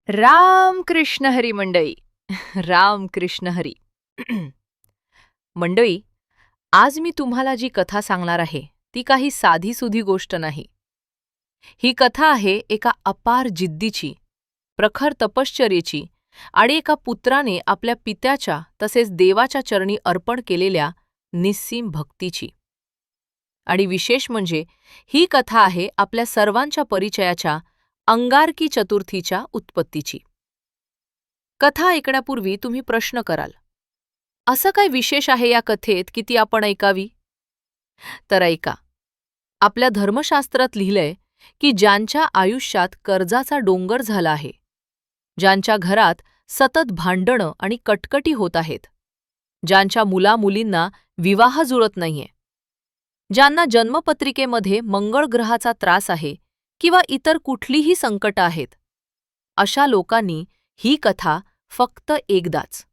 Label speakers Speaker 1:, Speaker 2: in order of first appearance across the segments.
Speaker 1: राम कृष्ण हरी मंडळी. राम कृष्ण हरी. मंडळी, आज मी तुम्हाला जी कथा सांगणार आहे ती काही साधीसुधी गोष्ट नाही. ही कथा आहे एका अपार जिद्दीची, प्रखर तपश्चर्येची आणि एका पुत्राने आपल्या पित्याच्या तसेच देवाच्या चरणी अर्पण केलेल्या निस्सीम भक्तीची. आणि विशेष म्हणजे ही कथा आहे आपल्या सर्वांच्या परिचयाच्या अंगारकी चतुर्थीच्या उत्पत्तीची. कथा ऐकण्यापूर्वी तुम्ही प्रश्न कराल, असं काय विशेष आहे या कथेत की ती आपण ऐकावी? तर ऐका. आपल्या धर्मशास्त्रात लिहिलंय की ज्यांच्या आयुष्यात कर्जाचा डोंगर झाला आहे, ज्यांच्या घरात सतत भांडणं आणि कटकटी होत आहेत, ज्यांच्या मुलामुलींना विवाह जुळत नाहीये, ज्यांना जन्मपत्रिकेमध्ये मंगळ ग्रहाचा त्रास आहे किंवा इतर कुठलीही संकटं आहेत, अशा लोकांनी ही कथा फक्त एकदाच,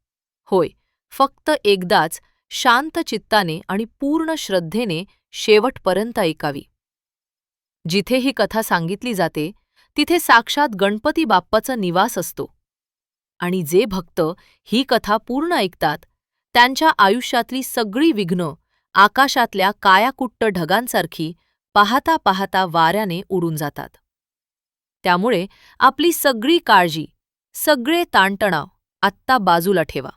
Speaker 1: होय फक्त एकदाच शांत चित्ताने आणि पूर्ण श्रद्धेने शेवटपर्यंत ऐकावी. जिथे ही कथा सांगितली जाते तिथे साक्षात गणपती बाप्पाचा निवास असतो. आणि जे भक्त ही कथा पूर्ण ऐकतात त्यांच्या आयुष्यातली सगळी विघ्नं आकाशातल्या कायाकुट्ट ढगांसारखी पाहता पाहता वाऱ्याने उडून जातात. त्यामुळे आपली सगळी काळजी, सगळे ताणतणाव आत्ता बाजूला ठेवा.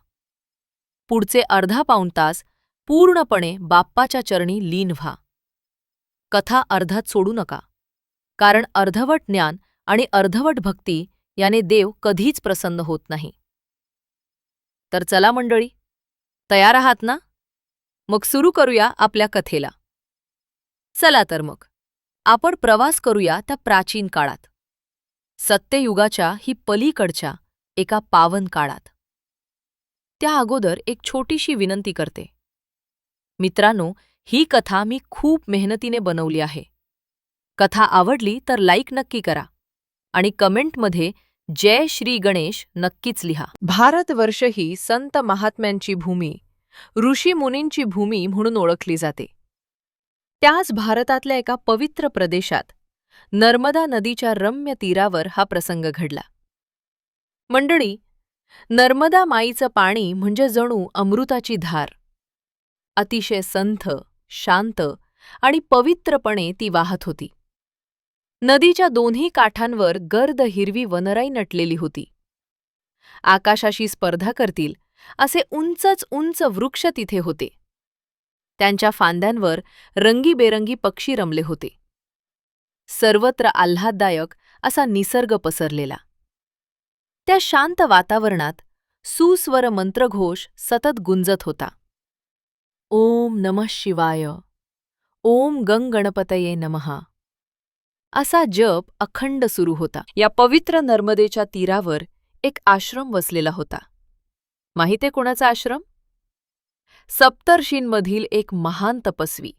Speaker 1: पुढचे अर्धा पाऊण तास पूर्णपणे बाप्पाच्या चरणी लीन व्हा. कथा अर्धात सोडू नका, कारण अर्धवट ज्ञान आणि अर्धवट भक्ती याने देव कधीच प्रसन्न होत नाही. तर चला मंडळी, तयार आहात ना? मग सुरू करूया आपल्या कथेला. चला तर मग आपण प्रवास करूया त्या प्राचीन काळात, सत्ययुगाच्या ही पलीकडच्या एका पावन काळात. त्या अगोदर एक छोटीशी विनंती करते. मित्रांनो, ही कथा मी खूप मेहनतीने बनवली आहे. कथा आवडली तर लाईक नक्की करा आणि कमेंटमध्ये जय श्री गणेश नक्कीच लिहा. भारतवर्ष ही संत महात्म्यांची भूमी, ऋषीमुनींची भूमी म्हणून ओळखली जाते. त्याच भारतातल्या एका पवित्र प्रदेशात नर्मदा नदीच्या रम्य तीरावर हा प्रसंग घडला. मंडळी, नर्मदा माईचं पाणी म्हणजे जणू अमृताची धार. अतिशय संथ, शांत आणि पवित्रपणे ती वाहत होती. नदीच्या दोन्ही काठांवर गर्द हिरवी वनराई नटलेली होती. आकाशाशी स्पर्धा करतील असे उंचच उंच वृक्ष तिथे होते. त्यांच्या फांद्यांवर रंगीबेरंगी पक्षी रमले होते. सर्वत्र आल्हाददायक असा निसर्ग पसरलेला. त्या शांत वातावरणात सुस्वर मंत्रघोष सतत गुंजत होता. ओम नमः शिवाय, ओम गंगणपतये नमः असा जप अखंड सुरू होता. या पवित्र नर्मदेच्या तीरावर एक आश्रम वसलेला होता. माहिती कोणाचा आश्रम? सप्तर्षींमधील एक महान तपस्वी,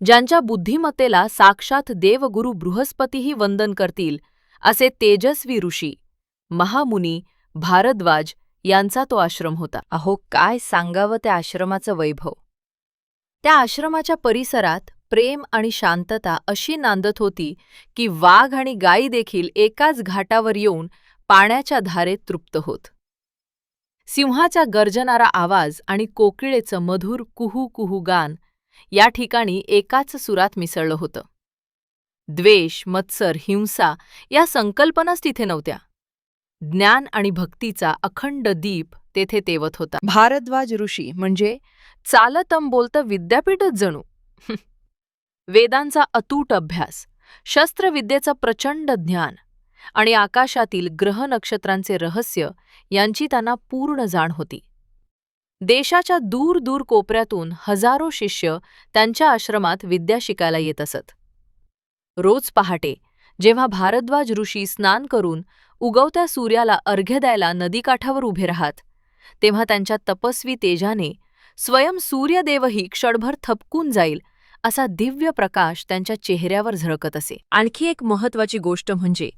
Speaker 1: ज्यांच्या बुद्धिमत्तेला साक्षात देवगुरु बृहस्पतीही वंदन करतील असे तेजस्वी ऋषी महामुनी भारद्वाज यांचा तो आश्रम होता. अहो, काय सांगावं त्या आश्रमाचं वैभव. त्या आश्रमाच्या परिसरात प्रेम आणि शांतता अशी नांदत होती की वाघ आणि गायी देखील एकाच घाटावर येऊन पाण्याच्या धारेत तृप्त होत. सिंहाचा गर्जनारा आवाज आणि कोकिळेचं मधुर कुहू कुहू गान या ठिकाणी एकाच सुरात मिसळलं होतं. द्वेष, मत्सर, हिंसा या संकल्पनाच तिथे नव्हत्या. ज्ञान आणि भक्तीचा अखंड दीप तेथे तेवत होता. भारद्वाज ऋषी म्हणजे चालतं बोलतं विद्यापीठच जणू. वेदांचा अतूट अभ्यास, शस्त्रविद्येचं प्रचंड ज्ञान आणि आकाशातील ग्रह नक्षत्रांचे रहस्य यांची त्यांना पूर्ण जाण होती. देशाच्या दूर दूर कोपऱ्यातून हजारो शिष्य त्यांच्या आश्रमात विद्या शिकायला येत असत. रोज पहाटे जेव्हा भारद्वाज ऋषी स्नान करून उगवत्या सूर्याला अर्घ्य द्यायला नदीकाठावर उभे राहत, तेव्हा त्यांच्या तपस्वी तेजाने स्वयं सूर्यदेवही क्षणभर थपकून जाईल असा दिव्य प्रकाश त्यांच्या चेहऱ्यावर झळकत असे. आणखी एक महत्वाची गोष्ट म्हणजे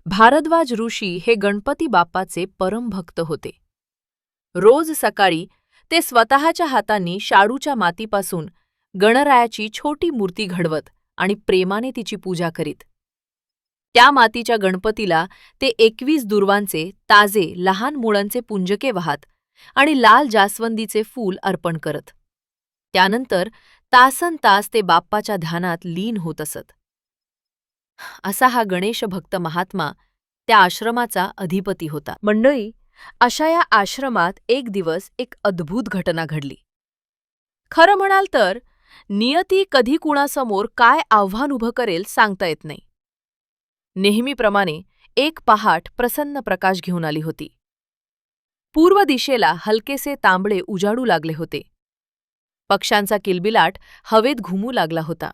Speaker 1: भारद्वाज ऋषी हे गणपती बाप्पाचे परमभक्त होते. रोज सकाळी ते स्वतःच्या हातांनी शाडूच्या मातीपासून गणरायाची छोटी मूर्ती घडवत आणि प्रेमाने तिची पूजा करीत. त्या मातीच्या गणपतीला ते 21 दुर्वांचे ताजे लहान मुळांचे पुंजके वाहत आणि लाल जास्वंदीचे फूल अर्पण करत. त्यानंतर तासनतास ते बाप्पाच्या ध्यानात लीन होत असत. असा हा गणेश भक्त महात्मा त्या आश्रमाचा अधिपती होता. मंडळी, अशा या आश्रमात एक दिवस एक अद्भुत घटना घडली. खरं म्हणाल तर नियती कधी कुणासमोर काय आव्हान उभं करेल सांगता येत नाही. नेहमीप्रमाणे एक पहाट प्रसन्न प्रकाश घेऊन आली होती. पूर्व दिशेला हलकेसे तांबडे उजाडू लागले होते. पक्ष्यांचा किलबिलाट हवेत घुमू लागला होता.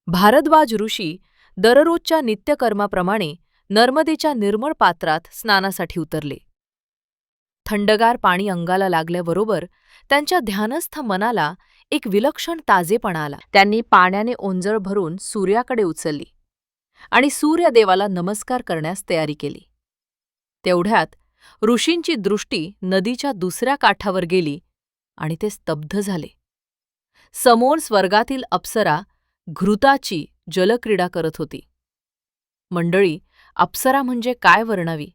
Speaker 1: भारद्वाज ऋषी दररोजच्या नित्यकर्माप्रमाणे नर्मदेच्या निर्मळ पात्रात स्नानासाठी उतरले. थंडगार पाणी अंगाला लागल्याबरोबर त्यांच्या ध्यानस्थ मनाला एक विलक्षण ताजेपणा आला. त्यांनी पाण्याने ओंजळ भरून सूर्याकडे उचलली आणि सूर्यदेवाला नमस्कार करण्यास तयारी केली. तेवढ्यात ऋषींची दृष्टी नदीच्या दुसऱ्या काठावर गेली आणि ते स्तब्ध झाले. समोर स्वर्गातील अप्सरा घृताची जलक्रीडा करत होती. मंडळी, अप्सरा म्हणजे काय वर्णावी?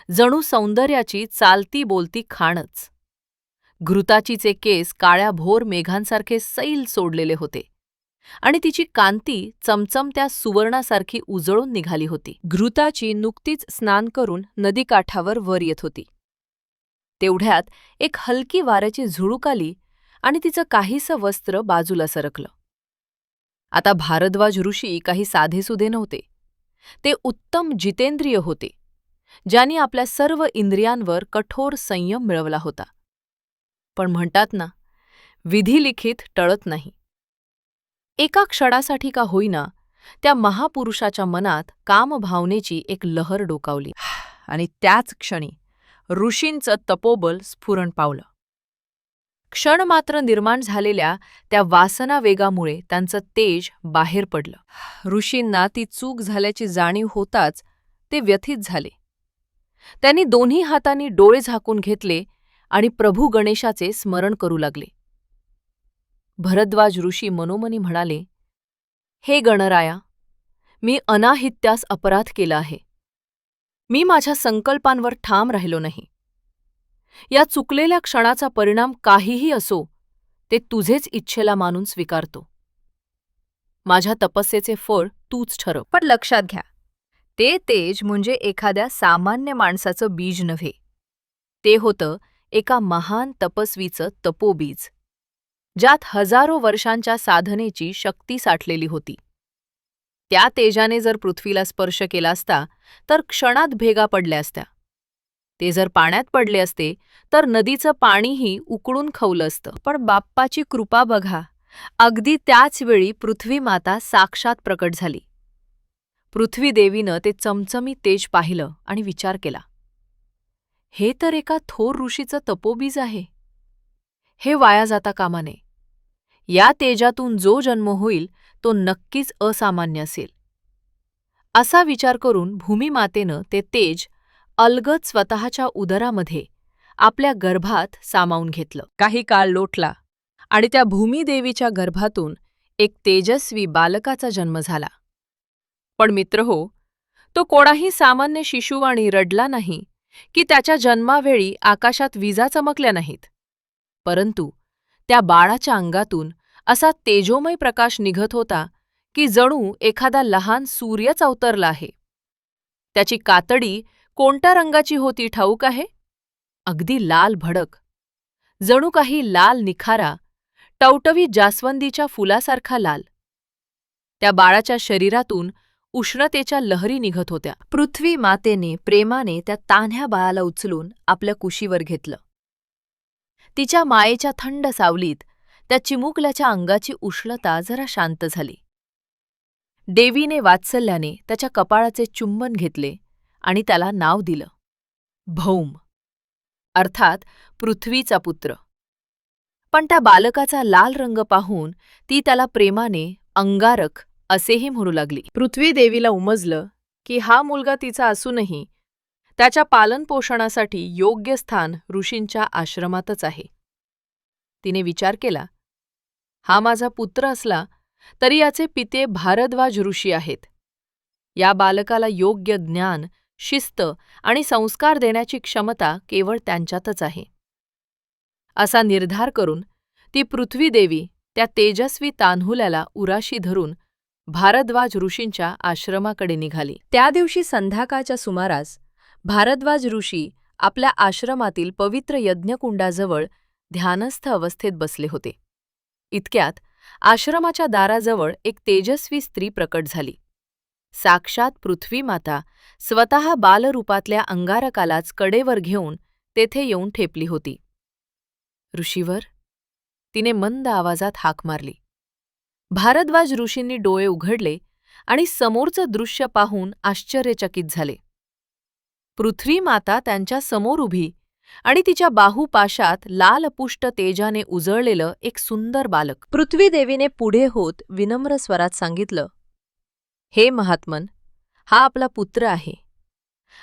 Speaker 1: जणू सौंदर्याची चालती बोलती खाणच. घृताचीचे केस काळ्या भोर मेघांसारखे सैल सोडलेले होते आणि तिची कांती चमचमत्या सुवर्णासारखी उजळून निघाली होती. घृताची नुकतीच स्नान करून नदीकाठावर वर येत होती. तेवढ्यात एक हलकी वाऱ्याची झुळूक आली आणि तिचं काहीसं वस्त्र बाजूला सरकलं. आता भारद्वाज ऋषी काही साधेसुधे नव्हते. ते उत्तम जितेंद्रिय होते, ज्यांनी आपल्या सर्व इंद्रियांवर कठोर संयम मिळवला होता. पण म्हणतात ना, विधिलिखित टळत नाही. एका क्षणासाठी का होईना त्या महापुरुषाच्या मनात कामभावनेची एक लहर डोकावली आणि त्याच क्षणी ऋषींचं तपोबल स्फुरण पावलं. क्षणमात्र निर्माण झालेल्या त्या वासना वेगामुळे त्यांचं तेज बाहेर पडलं. ऋषींना ती चूक झाल्याची जाणीव होताच ते व्यथित झाले. त्यांनी दोन्ही हातांनी डोळे झाकून घेतले आणि प्रभू गणेशाचे स्मरण करू लागले. भरद्वाज ऋषी मनोमनी म्हणाले, हे गणराया, मी अनाहित्यास अपराध केला आहे. मी माझ्या संकल्पांवर ठाम राहिलो नाही. या चुकलेल्या क्षणाचा परिणाम काहीही असो, ते तुझेच इच्छेला मानून स्वीकारतो. माझ्या तपस्येचे फळ तूच ठरव. पण लक्षात घ्या, ते तेज म्हणजे एखाद्या सामान्य माणसाचं बीज नव्हे. ते होतं एका महान तपस्वीचं तपोबीज, ज्यात हजारो वर्षांच्या साधनेची शक्ती साठलेली होती. त्या तेजाने जर पृथ्वीला स्पर्श केला असता तर क्षणात भेगा पडल्या असत्या. ते जर पाण्यात पडले असते तर नदीचं पाणीही उकळून खवलं असतं. पण बाप्पाची कृपा बघा, अगदी त्याच वेळी पृथ्वी माता साक्षात प्रकट झाली. पृथ्वी देवीनं ते चमचमीत तेज पाहिलं आणि विचार केला, हे तर एका थोर ऋषीचं तपोबीज आहे. हे वाया जाता कामा नये. या तेजातून जो जन्म होईल तो नक्कीच असामान्य असेल. असा विचार करून भूमिमातेनं ते तेज अलगद स्वतःच्या उदरामध्ये आपल्या गर्भात सामावून घेतलं. काही काळ लोटला आणि त्या भूमिदेवीच्या गर्भातून एक तेजस्वी बालकाचा जन्म झाला. पण मित्रहो, तो कोणाही सामान्य शिशुवाणी रडला नाही की त्याच्या जन्मावेळी आकाशात विजा चमकल्या नाहीत. परंतु त्या बाळाच्या अंगातून असा तेजोमय प्रकाश निघत होता की जणू एखादा लहान सूर्यच अवतरला आहे. त्याची कातडी कोणत्या रंगाची होती ठाऊक आहे? अगदी लाल भडक, जणू काही लाल निखारा, टवटवीत जास्वंदीच्या फुलासारखा लाल. त्या बाळाच्या शरीरातून उष्णतेच्या लहरी निघत होत्या. पृथ्वी मातेने प्रेमाने त्या तान्ह्या बाळाला उचलून आपल्या कुशीवर घेतलं. तिच्या मायेच्या थंड सावलीत त्या चिमुकल्याच्या अंगाची उष्णता जरा शांत झाली. देवीने वात्सल्याने त्याच्या कपाळाचे चुंबन घेतले आणि त्याला नाव दिलं, भौम, अर्थात पृथ्वीचा पुत्र. पण त्या बालकाचा लाल रंग पाहून ती त्याला प्रेमाने अंगारक असेही म्हणू लागली. पृथ्वी देवीला उमजलं की हा मुलगा तिचा असूनही त्याच्या पालनपोषणासाठी योग्य स्थान ऋषींच्या आश्रमातच आहे. तिने विचार केला, हा माझा पुत्र असला तरी याचे पिते भारद्वाज ऋषी आहेत. या बालकाला योग्य ज्ञान, शिस्त आणि संस्कार देण्याची क्षमता केवळ त्यांच्यातच आहे. असा निर्धार करून ती पृथ्वी देवी त्या तेजस्वी तान्हुल्याला उराशी धरून भारद्वाज ऋषींच्या आश्रमाकडे निघाली. त्या दिवशी संध्याकाळच्या सुमारास भारद्वाज ऋषी आपल्या आश्रमातील पवित्र यज्ञकुंडाजवळ ध्यानस्थ अवस्थेत बसले होते. इतक्यात आश्रमाच्या दाराजवळ एक तेजस्वी स्त्री प्रकट झाली. साक्षात पृथ्वी माता स्वतः बालरूपातल्या अंगारकालाच कडेवर घेऊन तेथे येऊन ठेपली होती. ऋषीवर, तिने मंद आवाजात हाक मारली. भारद्वाज ऋषींनी डोळे उघडले आणि समोरचं दृश्य पाहून आश्चर्यचकित झाले. पृथ्वी माता त्यांच्या समोर उभी आणि तिच्या बाहुपाशात लाल पुष्ट तेजाने उजळलेलं एक सुंदर बालक. पृथ्वी देवीने पुढे होत विनम्र स्वरात सांगितलं, हे महात्मन, हा आपला पुत्र आहे.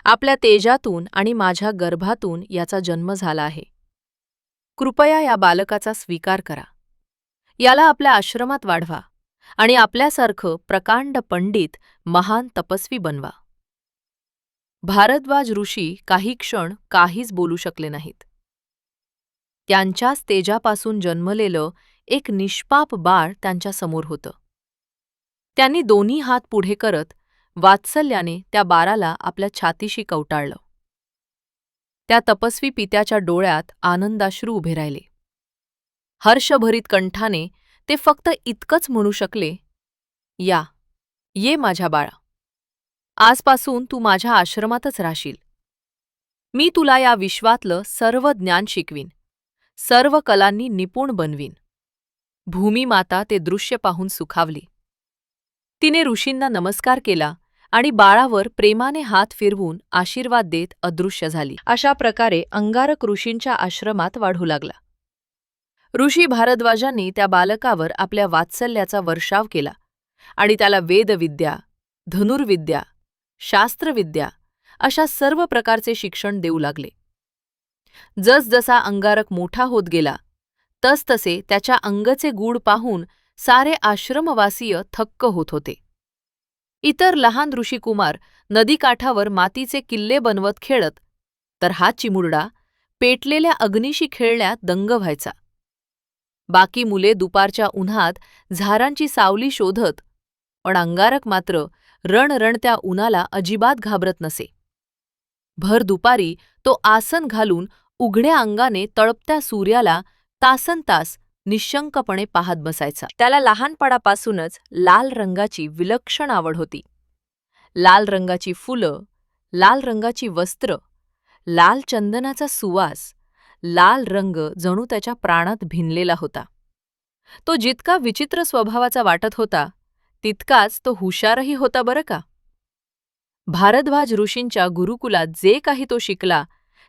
Speaker 1: आपल्या तेजातून आणि माझ्या गर्भातून याचा जन्म झाला आहे. कृपया या बालकाचा स्वीकार करा. याला आपल्या आश्रमात वाढवा आणि आपल्यासारखं प्रकांड पंडित, महान तपस्वी बनवा. भारद्वाज ऋषी काही क्षण काहीच बोलू शकले नाहीत. त्यांच्याच तेजापासून जन्मलेलं एक निष्पाप बाळ त्यांच्यासमोर होतं. त्यांनी दोन्ही हात पुढे करत वात्सल्याने त्या बाळाला आपल्या छातीशी कवटाळलं. त्या तपस्वी पित्याच्या डोळ्यात आनंदाश्रू उभे राहिले. हर्षभरीत कंठाने ते फक्त इतकंच म्हणू शकले, ये माझ्या बाळा. आजपासून तू माझ्या आश्रमातच राहशील. मी तुला या विश्वातलं सर्व ज्ञान शिकवीन, सर्व कलांनी निपुण बनवीन. भूमिमाता ते दृश्य पाहून सुखावली. तिने ऋषींना नमस्कार केला आणि बाळावर प्रेमाने हात फिरवून आशीर्वाद देत अदृश्य झाली. अशा प्रकारे अंगारक ऋषींच्या आश्रमात वाढू लागला. ऋषी भारद्वाजांनी त्या बालकावर आपल्या वात्सल्याचा वर्षाव केला आणि त्याला वेदविद्या, धनुर्विद्या, शास्त्रविद्या अशा सर्व प्रकारचे शिक्षण देऊ लागले. जसजसा अंगारक मोठा होत गेला तसतसे त्याच्या अंगचे गूढ पाहून सारे आश्रमवासीय थक्क होत होते. इतर लहान ऋषिकुमार नदीकाठावर मातीचे किल्ले बनवत खेळत, तर हा चिमुरडा पेटलेल्या अग्नीशी खेळण्यात दंग व्हायचा. बाकी मुले दुपारच्या उन्हात झाडांची सावली शोधत, पण अंगारक मात्र रणरणत्या उन्हाला अजिबात घाबरत नसे. भर दुपारी तो आसन घालून उघड्या अंगाने तळपत्या सूर्याला तासनतास निःशंकपणे पाहत बसायचा. त्याला लहानपणापासूनच लाल रंगाची विलक्षण आवड होती. लाल रंगाची फुलं, लाल रंगाची वस्त्र, लाल चंदनाचा सुवास, लाल रंग जणू त्याच्या प्राणात भिनलेला होता. तो जितका विचित्र स्वभावाचा वाटत होता, तितकाच तो हुशारही होता बरं का. भारद्वाज ऋषींच्या गुरुकुलात जे काही तो शिकला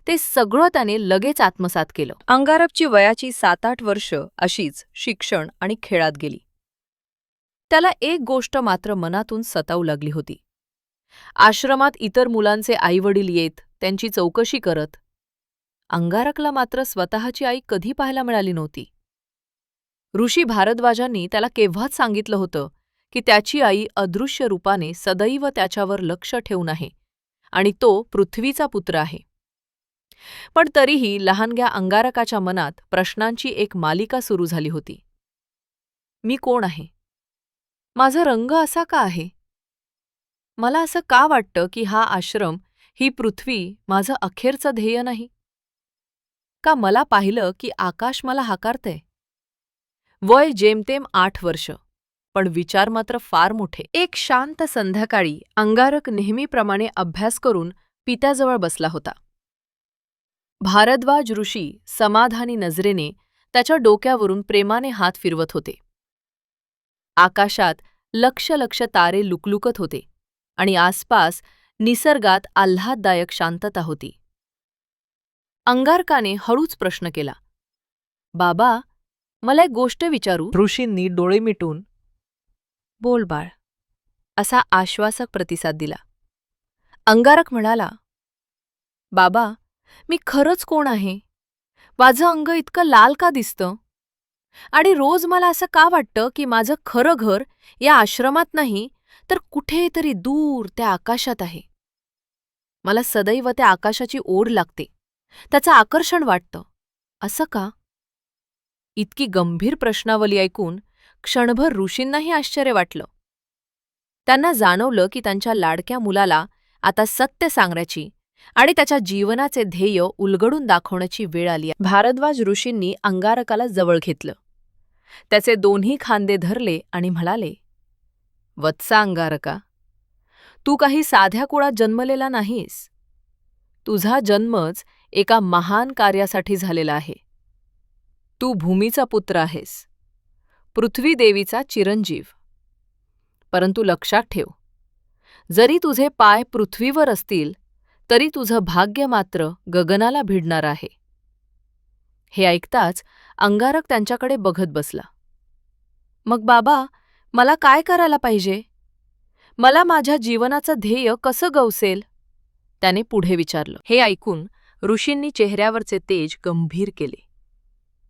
Speaker 1: ते सगळं त्याने लगेच आत्मसात केलं. अंगारकची वयाची 7-8 वर्ष अशीच शिक्षण आणि खेळात गेली. त्याला एक गोष्ट मात्र मनातून सतावू लागली होती. आश्रमात इतर मुलांचे आईवडील येत त्यांची चौकशी करत, अंगारकला मात्र स्वतःची आई कधी पाहायला मिळाली नव्हती. ऋषी भारद्वाजांनी त्याला केव्हाच सांगितलं होतं की त्याची आई अदृश्य रूपाने सदैव त्याच्यावर लक्ष ठेवून आहे आणि तो पृथ्वीचा पुत्र आहे. पण तरीही लहानग्या अंगारकाच्या मनात प्रश्नांची एक मालिका सुरू झाली होती. मी कोण आहे? माझा रंग असा का आहे? मला असं का वाटतं की हा आश्रम, ही पृथ्वी माझं अखेरचं ध्येय नाही? का मला पाहिलं की आकाश मला हाकारतंय? वय जेमतेम 8 वर्ष, पण विचार मात्र फार मोठे. एक शांत संध्याकाळी अंगारक नेहमीप्रमाणे अभ्यास करून पित्याजवळ बसला होता. भारद्वाज ऋषी समाधानी नजरेने त्याच्या डोक्यावरून प्रेमाने हात फिरवत होते. आकाशात लक्ष लक्ष तारे लुकलुकत होते आणि आसपास निसर्गात आल्हाददायक शांतता होती. अंगारकाने हळूच प्रश्न केला, बाबा, मला एक गोष्ट विचारू? ऋषींनी डोळे मिटून, बोल बाळ, असा आश्वासक प्रतिसाद दिला. अंगारक म्हणाला, बाबा, मी खरंच कोण आहे? माझं अंग इतकं लाल का दिसतं? आणि रोज मला असं का वाटतं की माझं खरं घर या आश्रमात नाही तर कुठेतरी दूर त्या आकाशात आहे. मला सदैव त्या आकाशाची ओढ लागते, त्याचं आकर्षण वाटतं. असं का? इतकी गंभीर प्रश्नावली ऐकून क्षणभर ऋषींनाही आश्चर्य वाटलं. त्यांना जाणवलं की त्यांच्या लाडक्या मुलाला आता सत्य सांगण्याची आणि त्याच्या जीवनाचे ध्येय उलगडून दाखवण्याची वेळ आली आहे. भारद्वाज ऋषींनी अंगारकाला जवळ घेतलं. त्याचे दोन्ही खांदे धरले आणि म्हणाले, "वत्सा अंगारका, तू काही साध्या कुळात जन्मलेला नाहीस. तुझा जन्मच एका महान कार्यासाठी झालेला आहे. तू भूमीचा पुत्र आहेस, पृथ्वी देवीचा चिरंजीव. परंतु लक्षात ठेव, जरी तुझे पाय पृथ्वीवर असतील तरी तुझं भाग्य मात्र गगनाला भिडणार आहे." हे ऐकताच अंगारक त्यांच्याकडे बघत बसला. "मग बाबा, मला काय करायला पाहिजे? मला माझ्या जीवनाचं ध्येय कसं गवसेल?" त्याने पुढे विचारलं. हे ऐकून ऋषींनी चेहऱ्यावरचे तेज गंभीर केले.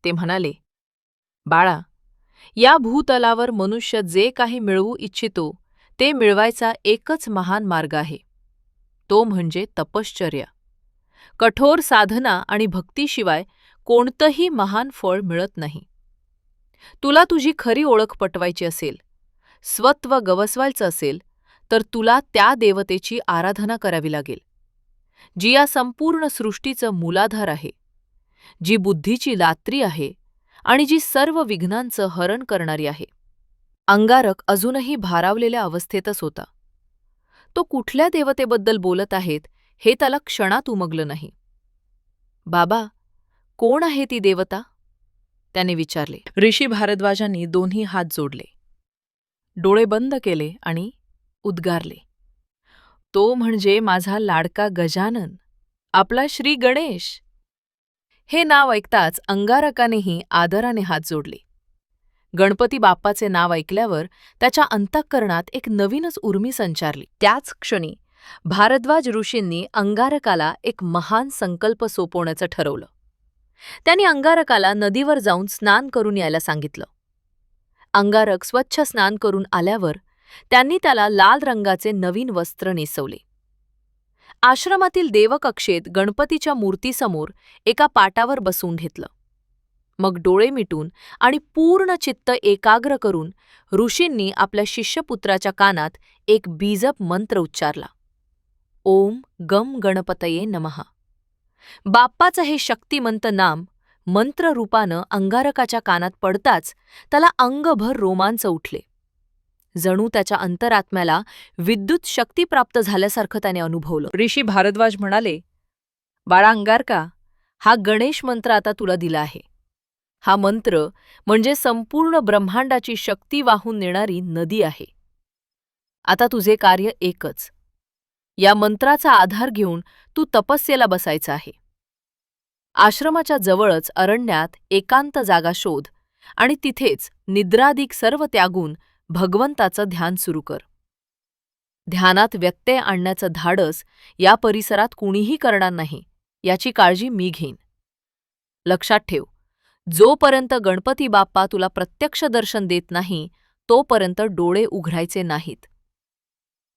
Speaker 1: ते म्हणाले, "बाळा, या भूतलावर मनुष्य जे काही मिळवू इच्छितो ते मिळवायचा एकच महान मार्ग आहे. तो म्हणजे तपश्चर्या. कठोर साधना आणि भक्तीशिवाय कोणतंही महान फळ मिळत नाही. तुला तुझी खरी ओळख पटवायची असेल, स्वत्व गवसवायचं असेल, तर तुला त्या देवतेची आराधना करावी लागेल, जी या संपूर्ण सृष्टीचं मूलाधार आहे, जी बुद्धीची लात्री आहे आणि जी सर्व विघ्नांचं हरण करणारी आहे." अंगारक अजूनही भारावलेल्या अवस्थेतच होता. तो कुठल्या देवतेबद्दल बोलत आहेत हे त्याला क्षणात उमगलं नाही. "बाबा, कोण आहे ती देवता?" त्याने विचारले. ऋषी भारद्वाजांनी दोन्ही हात जोडले, डोळे बंद केले आणि उद्गारले, "तो म्हणजे माझा लाडका गजानन, आपला श्री गणेश." हे नाव ऐकताच अंगारकानेही आदराने हात जोडले. गणपती बाप्पाचे नाव ऐकल्यावर त्याच्या अंतःकरणात एक नवीनच उर्मी संचारली. त्याच क्षणी भारद्वाज ऋषींनी अंगारकाला एक महान संकल्प सोपवण्याचं ठरवलं. त्यांनी अंगारकाला नदीवर जाऊन स्नान करून यायला सांगितलं. अंगारक स्वच्छ स्नान करून आल्यावर त्यांनी त्याला लाल रंगाचे नवीन वस्त्र नेसवले. आश्रमातील देवकक्षेत गणपतीच्या मूर्तीसमोर एका पाटावर बसवून घेतलं. मग डोळे मिटून आणि पूर्ण चित्त एकाग्र करून ऋषींनी आपल्या शिष्यपुत्राच्या कानात एक बीजप मंत्र उच्चारला. ओम गम गणपतये नमः. बाप्पाचं हे शक्तिमंत नाम मंत्ररूपानं अंगारकाच्या कानात पडताच त्याला अंगभर रोमांच उठले. जणू त्याच्या अंतरात्म्याला विद्युत शक्ती प्राप्त झाल्यासारखं त्याने अनुभवलं. ऋषी भारद्वाज म्हणाले, "बाळा अंगारका, हा गणेश मंत्र आता तुला दिला आहे. हा मंत्र म्हणजे संपूर्ण ब्रह्मांडाची शक्ती वाहून नेणारी नदी आहे. आता तुझे कार्य एकच. या मंत्राचा आधार घेऊन तू तपस्येला बसायचं आहे. आश्रमाच्या जवळच अरण्यात एकांत जागा शोध आणि तिथेच निद्रादिक सर्व त्यागून भगवंताचं ध्यान सुरू कर. ध्यानात व्यत्यय आणण्याचं धाडस या परिसरात कुणीही करणार नाही, याची काळजी मी घेईन. लक्षात ठेव, जोपर्यंत गणपती बाप्पा तुला प्रत्यक्ष दर्शन देत नाही तोपर्यंत डोळे उघडायचे नाहीत.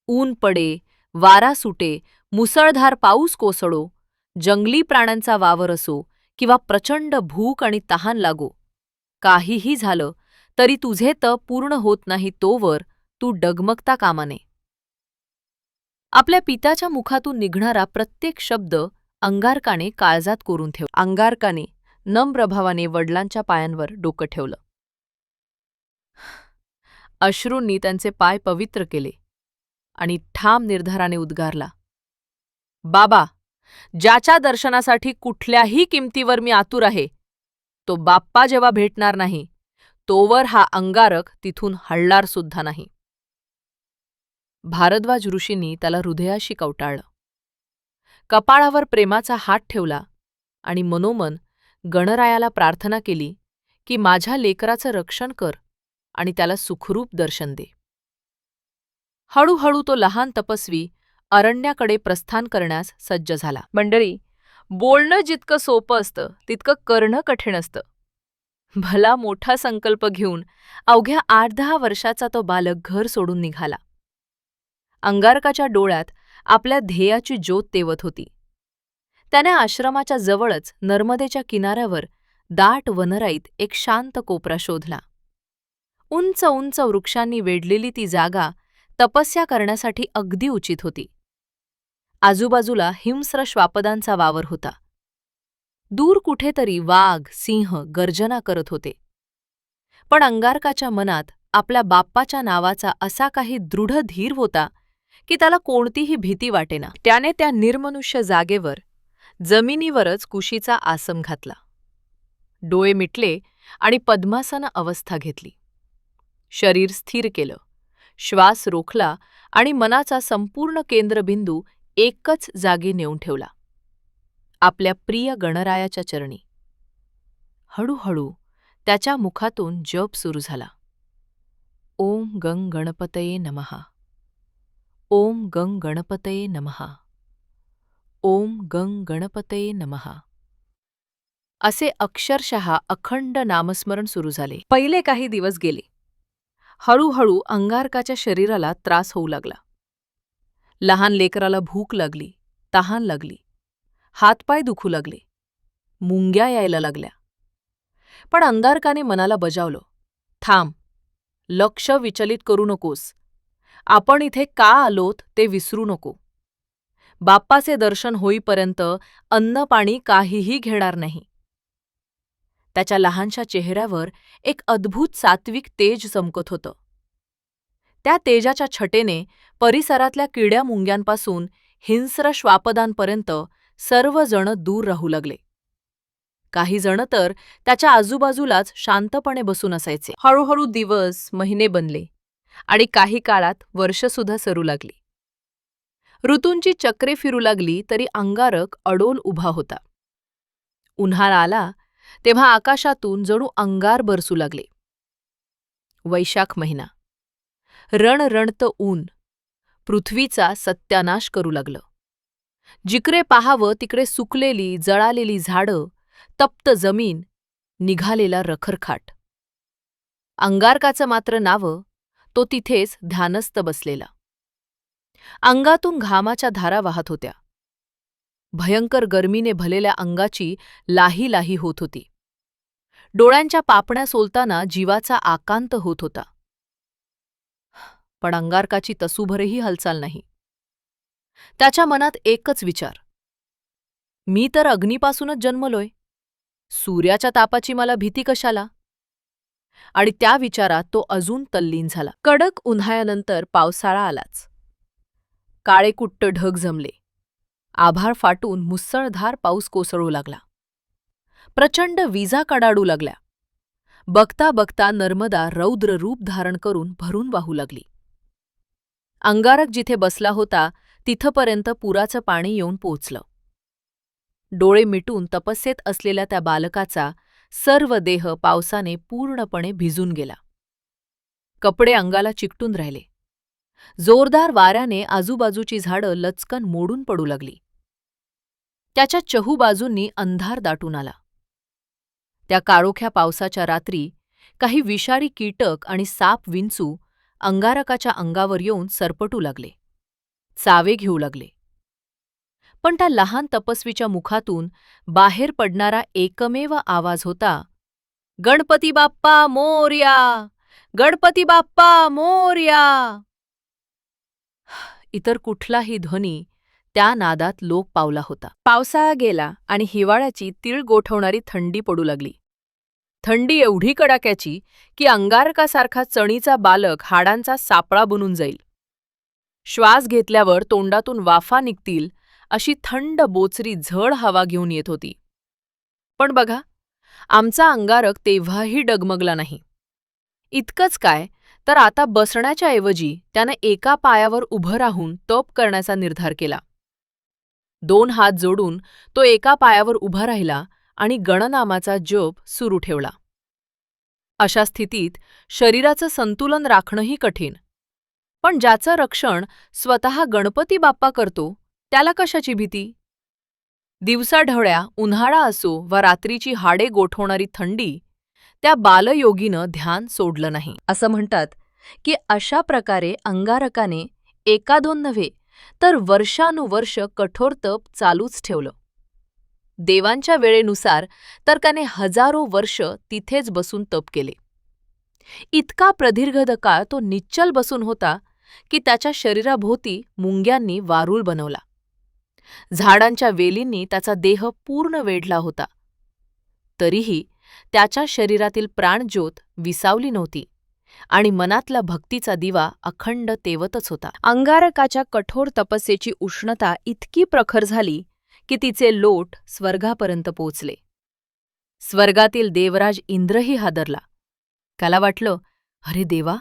Speaker 1: ऊन पडे, वारा सुटे, मुसळधार पाऊस कोसळो, जंगली प्राण्यांचा वावर असो किंवा प्रचंड भूक आणि तहान लागो, काहीही झालं तरी तुझे तप पूर्ण होत नाही तोवर तू डगमगता कामा नये." आपल्या पित्याच्या मुखातून निघणारा प्रत्येक शब्द अंगारकाने काळजात कोरून ठेवला. अंगारकाने नम्र भावाने वडिलांच्या पायांवर डोकं ठेवलं. अश्रूंनी त्यांचे पाय पवित्र केले आणि ठाम निर्धाराने उद्गारला, "बाबा, ज्याच्या दर्शनासाठी कुठल्याही किमतीवर मी आतुर आहे, तो बाप्पा जेव्हा भेटणार नाही तोवर हा अंगारक तिथून हलणार सुद्धा नाही." भारद्वाज ऋषींनी त्याला हृदयाशी कवटाळलं. कपाळावर प्रेमाचा हात ठेवला आणि मनोमन गणरायाला प्रार्थना केली की माझ्या लेकराचं रक्षण कर आणि त्याला सुखरूप दर्शन दे. हळूहळू तो लहान तपस्वी अरण्याकडे प्रस्थान करण्यास सज्ज झाला. मंडळी, बोलणं जितकं सोपं असतं तितकं करणं कठीण असतं. भला मोठा संकल्प घेऊन अवघ्या 8-10 वर्षाचा तो बालक घर सोडून निघाला. अंगारकाच्या डोळ्यात आपल्या ध्येयाची ज्योत तेवत होती. त्याने आश्रमाच्या जवळच नर्मदेच्या किनाऱ्यावर दाट वनराईत एक शांत कोपरा शोधला. उंच उंच वृक्षांनी वेढलेली ती जागा तपस्या करण्यासाठी अगदी उचित होती. आजूबाजूला हिंस्र श्वापदांचा वावर होता. दूर कुठेतरी वाघ, सिंह गर्जना करत होते. पण अंगारकाच्या मनात आपल्या बाप्पाच्या नावाचा असा काही दृढ धीर होता की त्याला कोणतीही भीती वाटेना. त्याने त्या निर्मनुष्य जागेवर जमिनीवरच कुशीचा आसन घातला. डोळे मिटले आणि पद्मासन अवस्था घेतली. शरीर स्थिर केलं, श्वास रोखला आणि मनाचा संपूर्ण केंद्रबिंदू एकच जागी नेऊन ठेवला, आपल्या प्रिय गणरायाच्या चरणी. हळूहळू त्याच्या मुखातून जप सुरू झाला. ओम गं गणपतये नमः. ओम गं गणपतये नमः. ओम गं गणपतये नमः. असे अक्षरशः अखंड नामस्मरण सुरू झाले. पहिले काही दिवस गेले. हळूहळू अंगारकाच्या शरीराला त्रास होऊ लागला. लहान लेकराला भूक लागली, तहान लागली, हातपाय दुखू लागले, मुंग्या यायला लागल्या. पण अंगारकाने मनाला बजावलं, थांब, लक्ष विचलित करू नकोस. आपण इथे का आलोत ते विसरू नको. बाप्पाचे दर्शन होईपर्यंत अन्न पाणी काहीही घेणार नाही. त्याच्या लहानशा चेहऱ्यावर एक अद्भुत सात्विक तेज चमकत होतं. त्या तेजाच्या छटेने परिसरातल्या किड्या मुंग्यांपासून हिंस्र श्वापदांपर्यंत सर्वजण दूर राहू लागले. काही जण तर त्याच्या आजूबाजूलाच शांतपणे बसून असायचे. हळूहळू दिवस, महिने बनले आणि काही काळात वर्षसुद्धा सरू लागली. ऋतूंची चक्रे फिरू लागली तरी अंगारक अडोल उभा होता. उन्हाळा आला तेव्हा आकाशातून जणू अंगार बरसू लागले. वैशाख महिना. रणरणतं ऊन पृथ्वीचा सत्यानाश करू लागलं. जिकडे पाहावं तिकडे सुकलेली, जळालेली झाडं, तप्त जमीन, निघालेला रखरखाट. अंगारकाचं मात्र नावं, तो तिथेच ध्यानस्थ बसलेला. अंगातून घामाच्या धारा वाहत होत्या. भयंकर गर्मीने भलेल्या अंगाची लाही लाही होत होती. डोळ्यांच्या पापण्या सोलताना जीवाचा आकांत होत होता. पण अंगारकाची तसूभरही हालचाल नाही. त्याच्या मनात एकच विचार, मी तर अग्नीपासूनच जन्मलोय, सूर्याच्या तापाची मला भीती कशाला? आणि त्या विचारात तो अजून तल्लीन झाला. कडक उन्हाळ्यानंतर पावसाळा आलाच. काळेकुट्ट ढग जमले. आभाळ फाटून मुसळधार पाऊस कोसळू लागला. प्रचंड विजा कडाडू लागल्या. बघता बघता नर्मदा रौद्र रूप धारण करून भरून वाहू लागली. अंगारक जिथे बसला होता तिथपर्यंत पुराचं पाणी येऊन पोचलं. डोळे मिटून तपस्येत असलेल्या त्या बालकाचा सर्व देह पावसाने पूर्णपणे भिजून गेला. कपडे अंगाला चिकटून राहिले. जोरदार वाऱ्याने आजूबाजूची झाडं लचकन मोडून पडू लागली. त्याच्या चहूबाजूंनी अंधार दाटून आला. त्या काळोख्या पावसाच्या रात्री काही विषारी कीटक आणि साप विंचू अंगारकाच्या अंगावर येऊन सरपटू लागले, चावे घेऊ लागले. पण त्या लहान तपस्वीच्या मुखातून बाहेर पडणारा एकमेव आवाज होता, गणपती बाप्पा मोरया, गणपती बाप्पा मोरया. इतर कुठलाही ध्वनी त्या नादात लोप पावला होता. पावसाळा गेला आणि हिवाळ्याची तीळ गोठवणारी थंडी पडू लागली. थंडी एवढी कडाक्याची की अंगारकासारखा चणीचा बालक हाडांचा सापळा बनून जाईल. श्वास घेतल्यावर तोंडातून वाफा निघतील अशी थंड बोचरी झळ हवा घेऊन येत होती. पण बघा, आमचा अंगारक तेव्हाही डगमगला नाही. इतकंच काय तर आता बसण्याच्या ऐवजी त्यानं एका पायावर उभं राहून तप करण्याचा निर्धार केला. 2 हात जोडून तो एका पायावर उभा राहिला आणि गणनामाचा जप सुरू ठेवला. अशा स्थितीत शरीराचं संतुलन राखणंही कठीण. पण ज्याचं रक्षण स्वतः गणपती बाप्पा करतो त्याला कशाची भीती? दिवसाढवळ्या उन्हाळा असो वा रात्रीची हाडे गोठवणारी थंडी, त्या बालयोगीनं ध्यान सोडलं नाही. असं म्हणतात की अशा प्रकारे अंगारकाने एका दोन नव्हे, तर वर्षानुवर्ष कठोर तप चालूच ठेवलं. देवांच्या वेळेनुसार तर त्याने हजारो वर्ष तिथेच बसून तप केले. इतका प्रदीर्घ काळ तो निश्चल बसून होता की त्याच्या शरीराभोवती मुंग्यांनी वारूळ बनवला. झाडांच्या वेलींनी त्याचा देह पूर्ण वेढला होता. तरीही त्याच्या शरीरातील प्राणज्योत विसावली नव्हती आणि मनातला भक्तीचा दिवा अखंड तेवतच होता. अंगारकाच्या कठोर तपस्येची उष्णता इतकी प्रखर झाली की तिचे लोट स्वर्गापर्यंत पोचले. स्वर्गातील देवराज इंद्रही हादरला. त्याला वाटलं, अरे देवा,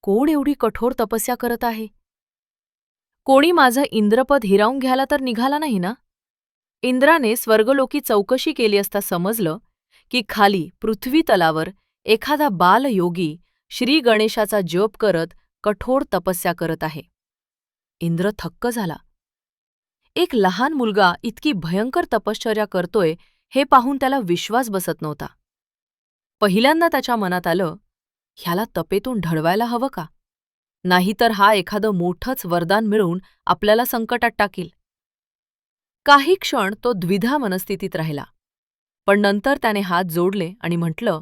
Speaker 1: कोण एवढी कठोर तपस्या करत आहे? कोणी माझं इंद्रपद हिरावून घ्यायला तर निघाला नाही ना? इंद्राने स्वर्गलोकी चौकशी केली असता समजलं की खाली पृथ्वी तलावर एखादा बालयोगी श्री गणेशाचा जप करत कठोर तपस्या करत आहे. इंद्र थक्क झाला. एक लहान मुलगा इतकी भयंकर तपश्चर्या करतोय हे पाहून त्याला विश्वास बसत नव्हता. पहिल्यांदा त्याच्या मनात आलं, ह्याला तपेतून ढळवायला हवं का? नाहीतर हा एखादं मोठंच वरदान मिळवून आपल्याला संकटात टाकील. काही क्षण तो द्विधा मनस्थितीत राहिला, पण नंतर त्याने हात जोडले आणि म्हटलं,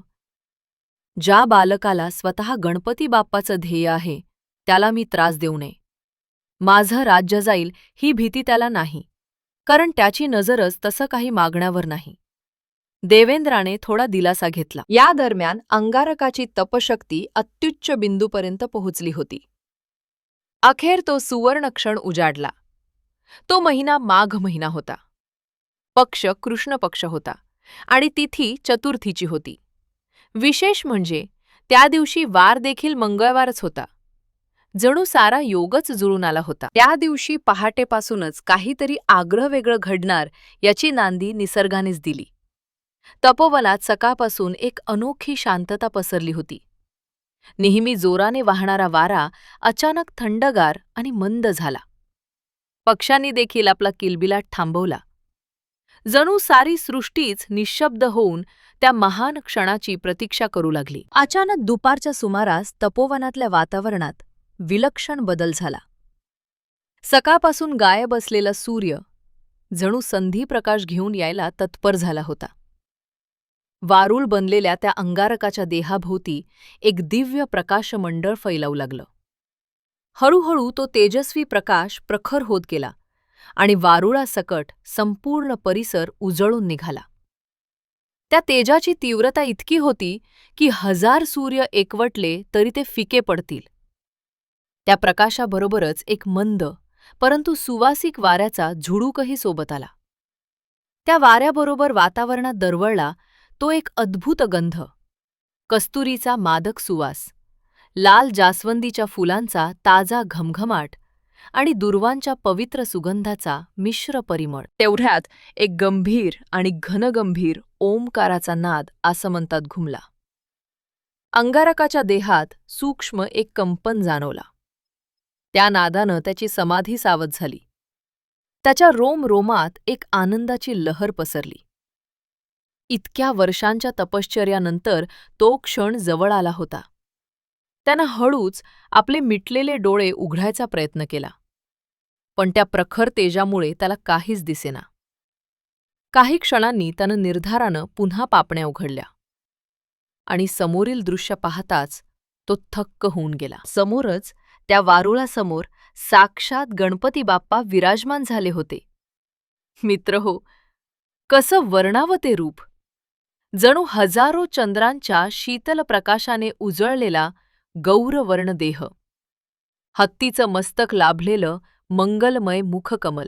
Speaker 1: ज्या बालकाला स्वतः गणपती बाप्पाचं ध्येय आहे त्याला मी त्रास देऊ नये. माझं राज्य जाईल ही भीती त्याला नाही, कारण त्याची नजरच तसं काही मागण्यावर नाही. देवेंद्राने थोडा दिलासा घेतला. या दरम्यान अंगारकाची तपशक्ती अत्युच्च बिंदूपर्यंत पोहोचली होती. अखेर तो सुवर्ण क्षण उजाडला. तो महिना माघ महिना होता. पक्ष कृष्ण पक्ष होता आणि तिथी चतुर्थीची होती. विशेष म्हणजे त्या दिवशी वार देखील मंगळवारच होता. जणू सारा योगच जुळून आला होता. त्या दिवशी पहाटेपासूनच काहीतरी आगळंवेगळं घडणार याची नांदी निसर्गानेच दिली. तपोवनात सकाळपासून एक अनोखी शांतता पसरली होती. नेहमी जोराने वाहणारा वारा अचानक थंडगार आणि मंद झाला. पक्ष्यांनी देखील आपला किलबिलाट थांबवला. जणू सारी सृष्टीच निःशब्द होऊन त्या महान क्षणाची प्रतीक्षा करू लागली. अचानक दुपारच्या सुमारास तपोवनातल्या वातावरणात विलक्षण बदल झाला. सकाळपासून गायब असलेला सूर्य जणू संधिप्रकाश घेऊन यायला तत्पर झाला होता. वारूळ बनलेल्या त्या अंगारकाच्या देहाभोवती एक दिव्य प्रकाशमंडळ फैलावू लागलं. हळूहळू तो तेजस्वी प्रकाश प्रखर होत गेला आणि वारुळासकट संपूर्ण परिसर उजळून निघाला. त्या तेजाची तीव्रता इतकी होती की 1000 सूर्य एकवटले तरी ते फिके पडतील. त्या प्रकाशाबरोबरच एक मंद परंतु सुवासिक वाऱ्याचा झुळूकही सोबत आला. त्या वाऱ्याबरोबर वातावरणात दरवळला तो एक अद्भुत गंध, कस्तुरीचा मादक सुवास, लाल जास्वंदीच्या फुलांचा ताजा घमघमाट आणि दुर्वांच्या पवित्र सुगंधाचा मिश्र परिमळ. तेवढ्यात एक गंभीर आणि घनगंभीर ओंकाराचा नाद आसमंतात घुमला. अंगारकाच्या देहात सूक्ष्म एक कंपन जाणवला. त्या नादानं त्याची समाधी सावध झाली. त्याच्या रोमरोमात एक आनंदाची लहर पसरली. इतक्या वर्षांच्या तपश्चर्यानंतर तो क्षण जवळ आला होता. त्यानं हळूच आपले मिटलेले डोळे उघडायचा प्रयत्न केला, पण त्या प्रखर तेजामुळे त्याला काहीच दिसेना. काही क्षणांनी त्यानं निर्धारानं पुन्हा पापण्या उघडल्या आणि समोरील दृश्य पाहताच तो थक्क होऊन गेला. समोरच त्या वारुळासमोर साक्षात गणपती बाप्पा विराजमान झाले होते. मित्रहो, कसं वर्णावं ते रूप! जणू हजारो चंद्रांच्या शीतल प्रकाशाने उजळलेला गौरवर्ण देह, हत्तीचं मस्तक लाभलेलं मंगलमय मुखकमल,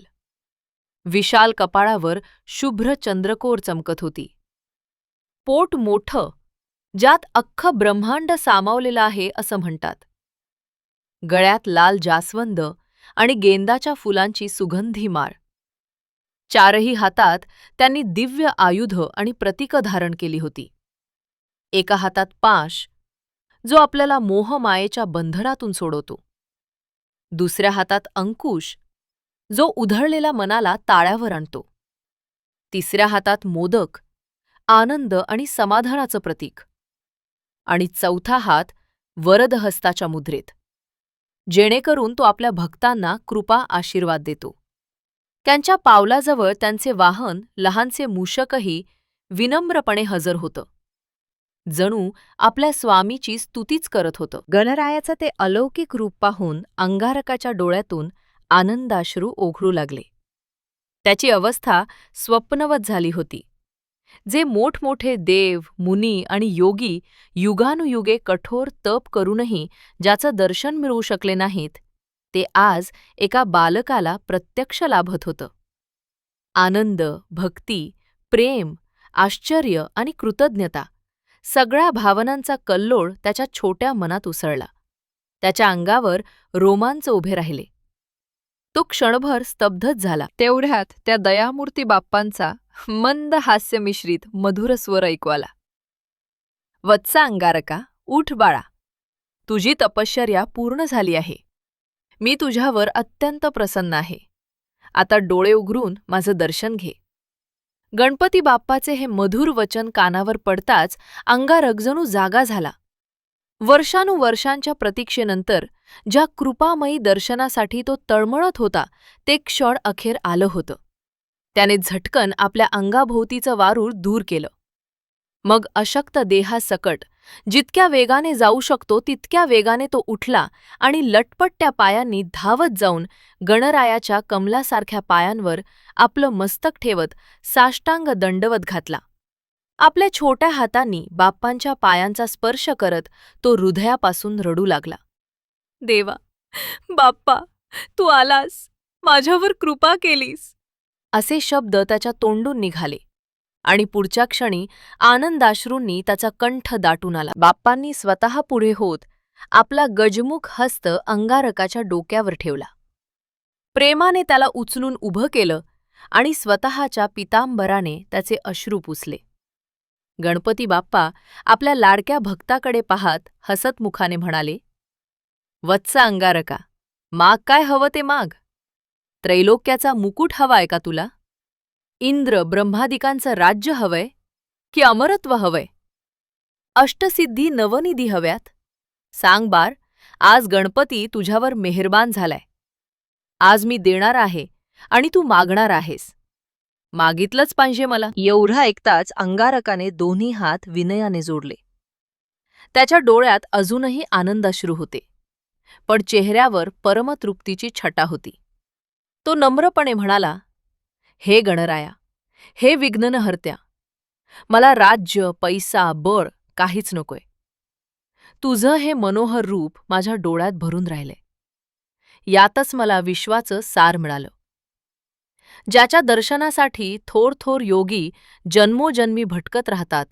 Speaker 1: विशाल कपाळावर शुभ्र चंद्रकोर चमकत होती. पोट मोठं, ज्यात अख्खं ब्रह्मांड सामावलेलं आहे असं म्हणतात. गळ्यात लाल जास्वंद आणि गेंदाच्या फुलांची सुगंधी माळ. चारही हातात त्यांनी दिव्य आयुध आणि प्रतीकं धारण केली होती. एका हातात पाश, जो आपल्याला मोहमायेच्या बंधनातून सोडवतो. दुसऱ्या हातात अंकुश, जो उधळलेल्या मनाला ताळ्यावर आणतो. तिसऱ्या हातात मोदक, आनंद आणि समाधानाचं प्रतीक. आणि चौथा हात वरदहस्ताच्या मुद्रेत. जेणेकरून तो आपल्या भक्तांना कृपा आशीर्वाद देतो. त्यांच्या पावलाजवळ त्यांचे वाहन लहानसे मूषकही विनम्रपणे हजर होतं. जणू आपल्या स्वामीची स्तुतीच करत होतं. गणरायाचं ते अलौकिक रूप पाहून अंगारकाच्या डोळ्यातून आनंदाश्रू ओघळू लागले. त्याची अवस्था स्वप्नवत झाली होती. जे मोठमोठे देव, मुनी आणि योगी युगानुयुगे कठोर तप करूनही ज्याचं दर्शन मिळवू शकले नाहीत, ते आज एका बालकाला प्रत्यक्ष लाभत होतं. आनंद, भक्ती, प्रेम, आश्चर्य आणि कृतज्ञता सगळ्या भावनांचा कल्लोळ त्याच्या छोट्या मनात उसळला. त्याच्या अंगावर रोमांच उभे राहिले. तो क्षणभर स्तब्धच झाला. तेवढ्यात त्या दयामूर्ती बाप्पांचा मंद हास्यमिश्रित मधुर स्वर ऐकू आला. "वत्सा अंगारका, उठ बाळा. तुझी तपश्चर्या पूर्ण झाली आहे. मी तुझ्यावर अत्यंत प्रसन्न आहे. आता डोळे उघडून माझं दर्शन घे." गणपती बाप्पाचे हे मधुर वचन कानावर पडताच अंगारक जणू जागा झाला. वर्षानुवर्षांच्या प्रतीक्षेनंतर ज्या कृपामयी दर्शनासाठी तो तळमळत होता, ते क्षण अखेर आलं होतं. त्याने झटकन आपल्या अंगाभोवतीचं वारूळ दूर केलं. मग अशक्त देहासकट जितक्या वेगाने जाऊ शकतो तितक्या वेगाने तो उठला आणि लटपटत्या पायांनी धावत जाऊन गणरायाच्या कमलासारख्या पायांवर आपलं मस्तक ठेवत साष्टांग दंडवत घातला. आपल्या छोट्या हातांनी बाप्पांच्या पायांचा स्पर्श करत तो हृदयापासून रडू लागला. "देवा, बाप्पा, तू आलास, माझ्यावर कृपा केलीस." असे शब्द त्याच्या तोंडून निघाले आणि पुढच्या क्षणी आनंदाश्रूंनी त्याचा कंठ दाटून आला. बाप्पांनी स्वतः पुढे होत आपला गजमुख हस्त अंगारकाच्या डोक्यावर ठेवला. प्रेमाने त्याला उचलून उभं केलं आणि स्वतःच्या पितांबराने त्याचे अश्रू पुसले. गणपती बाप्पा आपल्या लाडक्या भक्ताकडे पाहत हसत मुखाने म्हणाले, "वत्सा अंगारका, माग काय हवं ते माग. त्रैलोक्याचा मुकुट हवाय का तुला? इंद्र ब्रह्मादिकांचं राज्य हवंय की अमरत्व हवंय? अष्टसिद्धी नवनिधी हव्यात? सांग बार, आज गणपती तुझ्यावर मेहरबान झालाय. आज मी देणार आहे आणि तू मागणार आहेस. मागितलंच पाहिजे मला." एवढं ऐकताच अंगारकाने दोन्ही हात विनयाने जोडले. त्याच्या डोळ्यात अजूनही आनंदाश्रू होते, पण चेहऱ्यावर परमतृप्तीची छटा होती. तो नम्रपणे म्हणाला, "हे गणराया, हे विघ्नहर्त्या, मला राज्य, पैसा, बळ काहीच नकोय. तुझं हे मनोहर रूप माझ्या डोळ्यात भरून राहिलंय. यातच मला विश्वाचं सार मिळालं. ज्याच्या दर्शनासाठी थोर थोर योगी जन्मोजन्मी भटकत राहतात,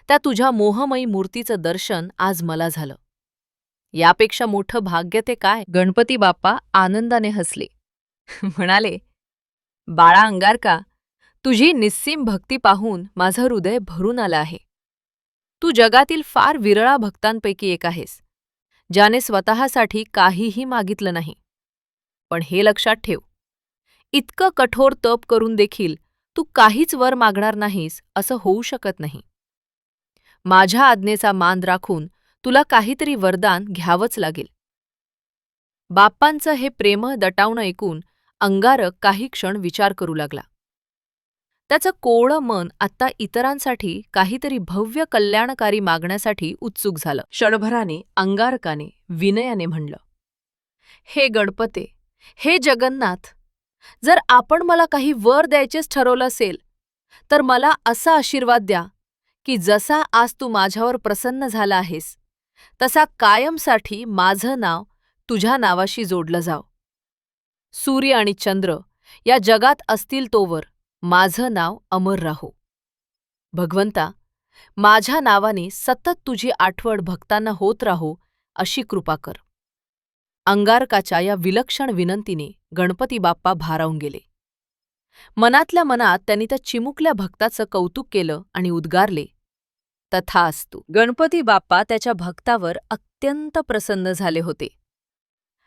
Speaker 1: त्या तुझ्या मोहमयी मूर्तीचं दर्शन आज मला झालं. यापेक्षा मोठं भाग्य ते काय?" गणपती बाप्पा आनंदाने हसले. म्हणाले, "बाळा अंगारका, तुझी निस्सीम भक्ती पाहून माझं हृदय भरून आलं आहे. तू जगातील फार विरळा भक्तांपैकी एक आहेस, ज्याने स्वतःसाठी काहीही मागितलं नाही. पण हे लक्षात ठेव, इतकं कठोर तप करून देखील तू काहीच वर मागणार नाहीस असं होऊ शकत नाही. माझ्या आज्ञेचा मान राखून तुला काहीतरी वरदान घ्यावंच लागेल." बाप्पांचं हे प्रेमळ दटावणं ऐकून अंगारक काही क्षण विचार करू लागला. त्याचं कोवळं मन आत्ता इतरांसाठी काहीतरी भव्य कल्याणकारी मागण्यासाठी उत्सुक झालं. क्षणभराने अंगारकाने विनयाने म्हणलं, "हे गणपते, हे जगन्नाथ, जर आपण मला काही वर द्यायचेच ठरवलं असेल, तर मला असा आशीर्वाद द्या की जसा आज तू माझ्यावर प्रसन्न झाला आहेस, तसा कायमसाठी माझं नाव तुझ्या नावाशी जोडलं जावं. सूर्य आणि चंद्र या जगात असतील तोवर माझं नाव अमर राहो. भगवंता, माझ्या नावाने सतत तुझी आठवण भक्तांना होत राहो अशी कृपा कर." अंगारकाच्या या विलक्षण विनंतीने गणपती बाप्पा भारावून गेले. मनातल्या मनात त्यांनी त्या चिमुकल्या भक्ताचं कौतुक केलं आणि उद्गारले, "तथास्तु." गणपती बाप्पा त्याच्या भक्तावर अत्यंत प्रसन्न झाले होते.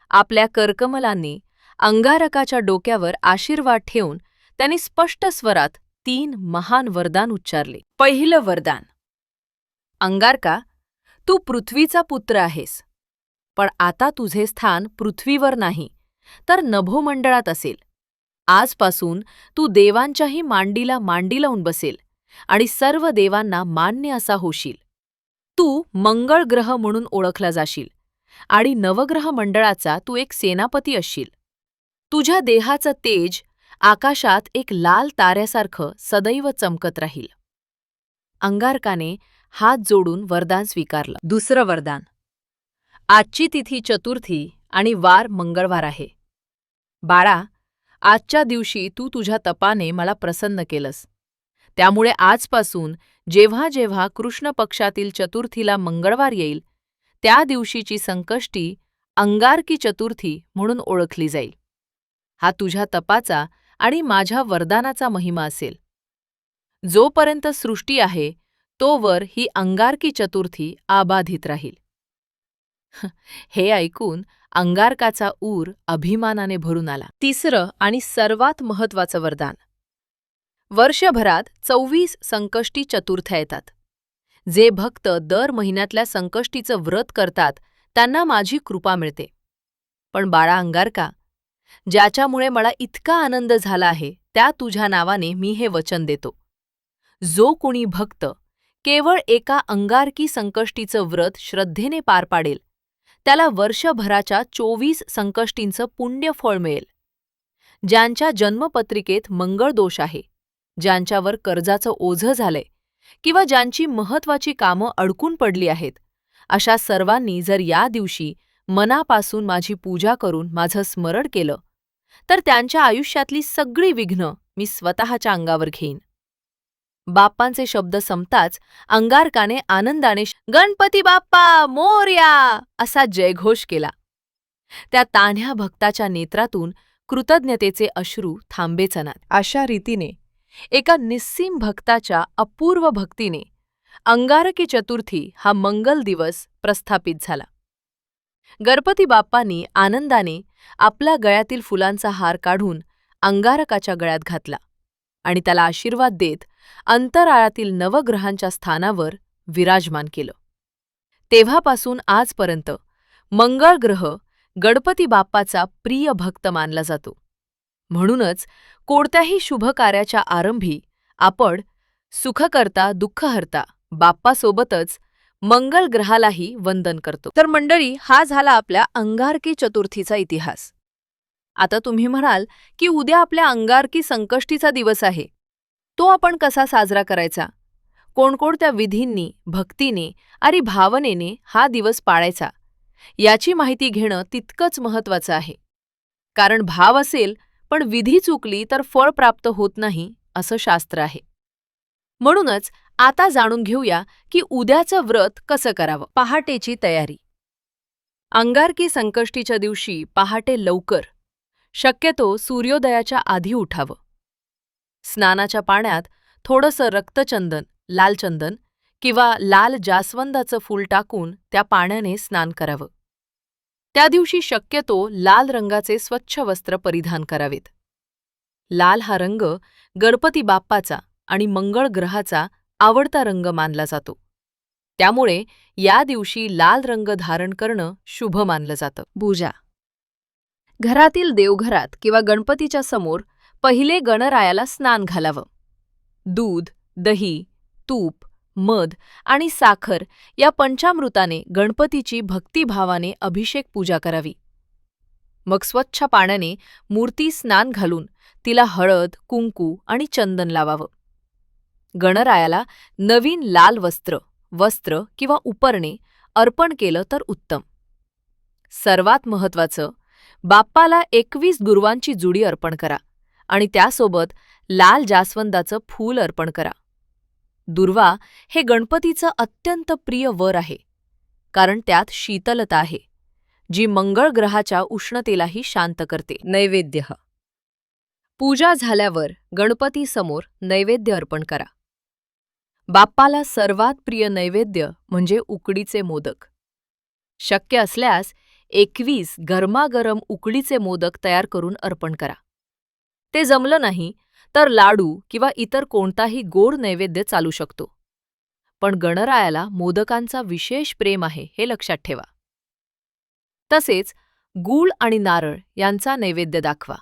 Speaker 1: आपल्या करकमलांनी अंगारकाच्या डोक्यावर आशीर्वाद ठेवून त्यांनी स्पष्ट स्वरात 3 महान वरदान उच्चारले. पहिलं वरदान, अंगारका, तू पृथ्वीचा पुत्र आहेस, पण आता तुझे स्थान पृथ्वीवर नाही, तर नभोमंडळात असेल. आजपासून तू देवांच्याही मांडीला मांडी लावून बसेल आणि सर्व देवांना मान्य असा होशील. तू मंगळ ग्रह म्हणून ओळखला जाशील आणि नवग्रह मंडळाचा तू एक सेनापती असशील. तुझ्या देहाचं तेज आकाशात एक लाल ताऱ्यासारखं सदैव चमकत राहील. अंगारकाने हात जोडून वरदान स्वीकारलं. दुसरं वरदान. आजची तिथी चतुर्थी आणि वार मंगळवार आहे. बाळा, आजच्या दिवशी तू तुझ्या तपाने मला प्रसन्न केलंस. त्यामुळे आजपासून जेव्हा जेव्हा कृष्ण पक्षातील चतुर्थीला मंगळवार येईल, त्या दिवशीची संकष्टी अंगारकी चतुर्थी म्हणून ओळखली जाईल. हा तुझ्या तपाचा आणि माझ्या वरदानाचा महिमा असेल. जोपर्यंत सृष्टी आहे तोवर ही अंगारकी चतुर्थी अबाधित राहील. हे ऐकून अंगारकाचा ऊर अभिमानाने भरून आला. तिसरं आणि सर्वात महत्त्वाचं वरदान. वर्षभरात 24 संकष्टी चतुर्थ्या येतात. जे भक्त दर महिन्यातल्या संकष्टीचं व्रत करतात त्यांना माझी कृपा मिळते. पण बाळा अंगारका, ज्याच्यामुळे मला इतका आनंद झाला आहे त्या तुझ्या नावाने मी हे वचन देतो. जो कोणी भक्त केवळ एका अंगारकी संकष्टीचं व्रत श्रद्धेने पार पाडेल, त्याला वर्षभराच्या 24 संकष्टींचं पुण्यफळ मिळेल. ज्यांच्या जन्मपत्रिकेत मंगळ दोष आहे, ज्यांच्यावर कर्जाचं ओझं झालंय किंवा ज्यांची महत्त्वाची कामं अडकून पडली आहेत, अशा सर्वांनी जर या दिवशी मनापासून माझी पूजा करून माझं स्मरण केलं, तर त्यांच्या आयुष्यातली सगळी विघ्नं मी स्वतःच्या अंगावर घेईन. बाप्पांचे शब्द संपताच अंगारकाने आनंदाने गणपती बाप्पा मोरया असा जयघोष केला. त्या तान्ह्या भक्ताच्या नेत्रातून कृतज्ञतेचे अश्रू थांबेचनात. अशा रीतीने एका निस्सीम भक्ताच्या अपूर्व भक्तीने अंगारकी चतुर्थी हा मंगल दिवस प्रस्थापित झाला. गणपती बाप्पांनी आनंदाने आपल्या गळ्यातील फुलांचा हार काढून अंगारकाच्या गळ्यात घातला आणि त्याला आशीर्वाद देत अंतराळातील नवग्रहांच्या स्थानावर विराजमान केलं. तेव्हापासून आजपर्यंत मंगळ ग्रह गणपती बाप्पाचा प्रिय भक्त मानला जातो. म्हणूनच कोणत्याही शुभ कार्याच्या आरंभी आपण सुखकर्ता दुःखहर्ता बाप्पासोबतच मंगल ग्रहालाही वंदन करतो. तर मंडळी, हा झाला आपल्या अंगारकी चतुर्थीचा इतिहास. आता तुम्ही म्हणाल की उद्या आपल्या अंगारकी संकष्टीचा दिवस आहे, तो आपण कसा साजरा करायचा? कोणकोणत्या विधींनी, भक्तीने आणि भावनेने हा दिवस पाळायचा, याची माहिती घेणं तितकंच महत्त्वाचं आहे. कारण भाव असेल पण विधी चुकली तर फळ प्राप्त होत नाही, असं शास्त्र आहे. म्हणूनच आता जाणून घेऊया की उद्याचं व्रत कसं करावं. पहाटेची तयारी. अंगारकी संकष्टीच्या दिवशी पहाटे लवकर, शक्यतो सूर्योदयाच्या आधी उठावं. स्नानाच्या पाण्यात थोडंसं रक्तचंदन, लाल चंदन किंवा लाल जास्वंदाचं फूल टाकून त्या पाण्याने स्नान करावं. त्या दिवशी शक्यतो लाल रंगाचे स्वच्छ वस्त्र परिधान करावेत. लाल हा रंग गणपती बाप्पाचा आणि मंगळ ग्रहाचा आवडता रंग मानला जातो. त्यामुळे या दिवशी लाल रंग धारण करणं शुभ मानलं जातं. पूजा. घरातील देवघरात किंवा गणपतीच्या समोर पहिले गणरायाला स्नान घालावं. दूध, दही, तूप, मध आणि साखर या पंचामृताने गणपतीची भक्तिभावाने अभिषेक पूजा करावी. मग स्वच्छ पाण्याने मूर्ती स्नान घालून तिला हळद, कुंकू आणि चंदन लावावं. गणरायाला नवीन लाल वस्त्र किंवा उपरणे अर्पण केलं तर उत्तम. सर्वात महत्त्वाचं, बाप्पाला 21 दुर्वांची जुडी अर्पण करा आणि त्यासोबत लाल जास्वंदाचं फूल अर्पण करा. दुर्वा हे गणपतीचं अत्यंत प्रिय वर आहे, कारण त्यात शीतलता आहे, जी मंगळ ग्रहाच्या उष्णतेलाही शांत करते. नैवेद्य. पूजा झाल्यावर गणपतीसमोर नैवेद्य अर्पण करा. बाप्पाला सर्वात प्रिय नैवेद्य म्हणजे उकडीचे मोदक. शक्य असल्यास 21 गरमागरम उकडीचे मोदक तयार करून अर्पण करा. ते जमलं नाही तर लाडू किंवा इतर कोणताही गोड नैवेद्य चालू शकतो. पण गणरायाला मोदकांचा विशेष प्रेम आहे हे लक्षात ठेवा. तसेच गूळ आणि नारळ यांचा नैवेद्य दाखवा.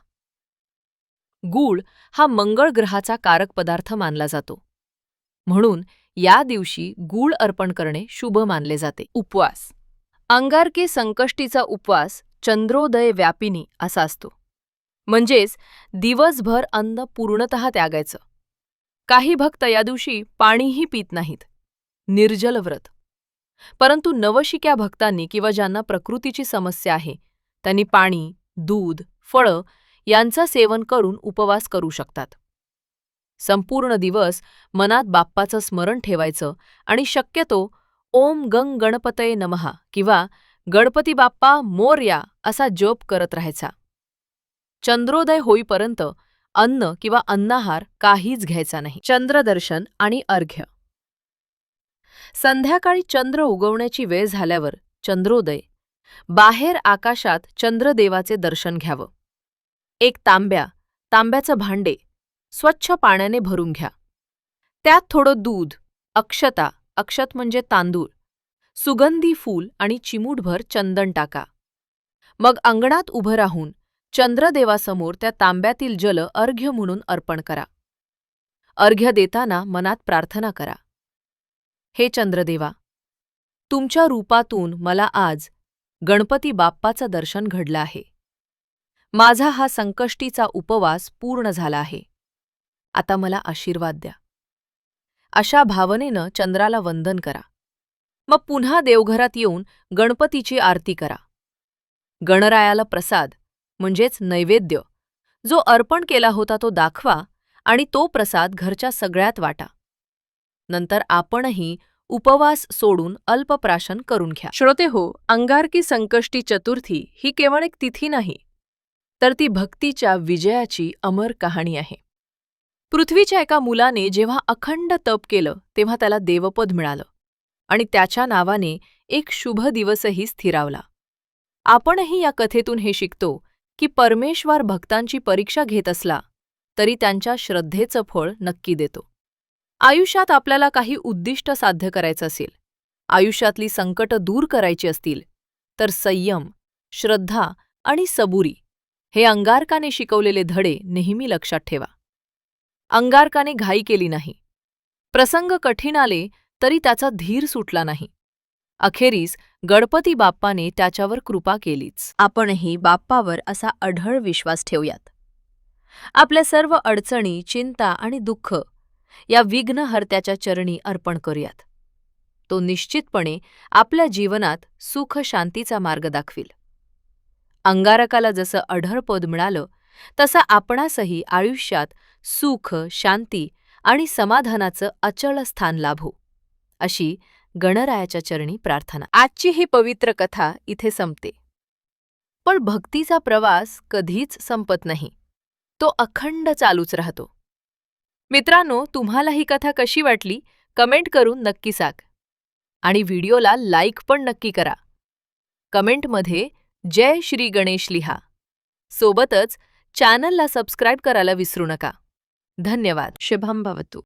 Speaker 1: गूळ हा मंगळ ग्रहाचा कारक पदार्थ मानला जातो. म्हणून या दिवशी गूळ अर्पण करणे शुभ मानले जाते. उपवास. अंगारकी संकष्टीचा उपवास चंद्रोदय व्यापिनी असा असतो. म्हणजेच दिवसभर अन्न पूर्णतः त्यागायचं. काही भक्त या दिवशी पाणीही पित नाहीत. निर्जल व्रत. परंतु नवशिक्या भक्तांनी किंवा ज्यांना प्रकृतीची समस्या आहे त्यांनी पाणी, दूध, फळं यांचं सेवन करून उपवास करू शकतात. संपूर्ण दिवस मनात बाप्पाचं स्मरण ठेवायचं आणि शक्यतो ओम गंग गणपतये नमः किंवा गणपती बाप्पा मोरया असा जप करत राहायचा. चंद्रोदय होईपर्यंत अन्न किंवा अन्नाहार काहीच घ्यायचा नाही. चंद्रदर्शन आणि अर्घ्य. संध्याकाळी चंद्र उगवण्याची वेळ झाल्यावर चंद्रोदय बाहेर आकाशात चंद्रदेवाचे दर्शन घ्यावं. एक तांब्याचं भांडे स्वच्छ पाण्याने भरून घ्या. त्यात थोडं दूध, अक्षत म्हणजे तांदूळ, सुगंधी फूल आणि चिमूटभर चंदन टाका. मग अंगणात उभं राहून चंद्रदेवासमोर त्या तांब्यातील जल अर्घ्य म्हणून अर्पण करा. अर्घ्य देताना मनात प्रार्थना करा. हे चंद्रदेवा, तुमच्या रूपातून मला आज गणपती बाप्पाचं दर्शन घडलं आहे. माझा हा संकष्टीचा उपवास पूर्ण झाला आहे. आता मला आशीर्वाद द्या. अशा भावनेनं चंद्राला वंदन करा. मग पुन्हा देवघरात येऊन गणपतीची आरती करा. गणरायाला प्रसाद म्हणजेच नैवेद्य जो अर्पण केला होता तो दाखवा आणि तो प्रसाद घरच्या सगळ्यात वाटा. नंतर आपणही उपवास सोडून अल्पप्राशन करून घ्या. श्रोतेहो, अंगारकी संकष्टी चतुर्थी ही केवळ एक तिथी नाही, तर ती भक्तीच्या विजयाची अमर कहाणी आहे. पृथ्वीच्या एका मुलाने जेव्हा अखंड तप केलं तेव्हा त्याला देवपद मिळालं आणि त्याच्या नावाने एक शुभ दिवसही स्थिरावला. आपणही या कथेतून हे शिकतो की परमेश्वर भक्तांची परीक्षा घेत असला तरी त्यांच्या श्रद्धेचं फळ नक्की देतो. आयुष्यात आपल्याला काही उद्दिष्ट साध्य करायचं असेल, आयुष्यातली संकट दूर करायची असतील, तर संयम, श्रद्धा आणि सबुरी हे अंगारकाने शिकवलेले धडे नेहमी लक्षात ठेवा. अंगारकाने घाई केली नाही. प्रसंग कठीण आले तरी त्याचा धीर सुटला नाही. अखेरीस गणपती बाप्पाने त्याच्यावर कृपा केलीच. आपणही बाप्पावर असा अढळ विश्वास ठेवूयात. आपल्या सर्व अडचणी, चिंता आणि दुःख या विघ्नहर्त्याच्या चरणी अर्पण करूयात. तो निश्चितपणे आपल्या जीवनात सुख शांतीचा मार्ग दाखवील. अंगारकाला जसं अढळ पद मिळालं तसं आपणासही आयुष्यात सुख, शांती आणि समाधानाचं अचळ स्थान लाभो, अशी गणरायाच्या चरणी प्रार्थना. आजची ही पवित्र कथा इथे संपते. पण भक्तीचा प्रवास कधीच संपत नाही. तो अखंड चालूच राहतो. मित्रांनो, तुम्हाला ही कथा कशी वाटली कमेंट करून नक्की सांग. आणि व्हिडिओला लाईक पण नक्की करा. कमेंटमध्ये जय श्री गणेश लिहा. सोबतच चॅनलला सबस्क्राईब करायला विसरू नका. धन्यवाद. शुभम भवतु.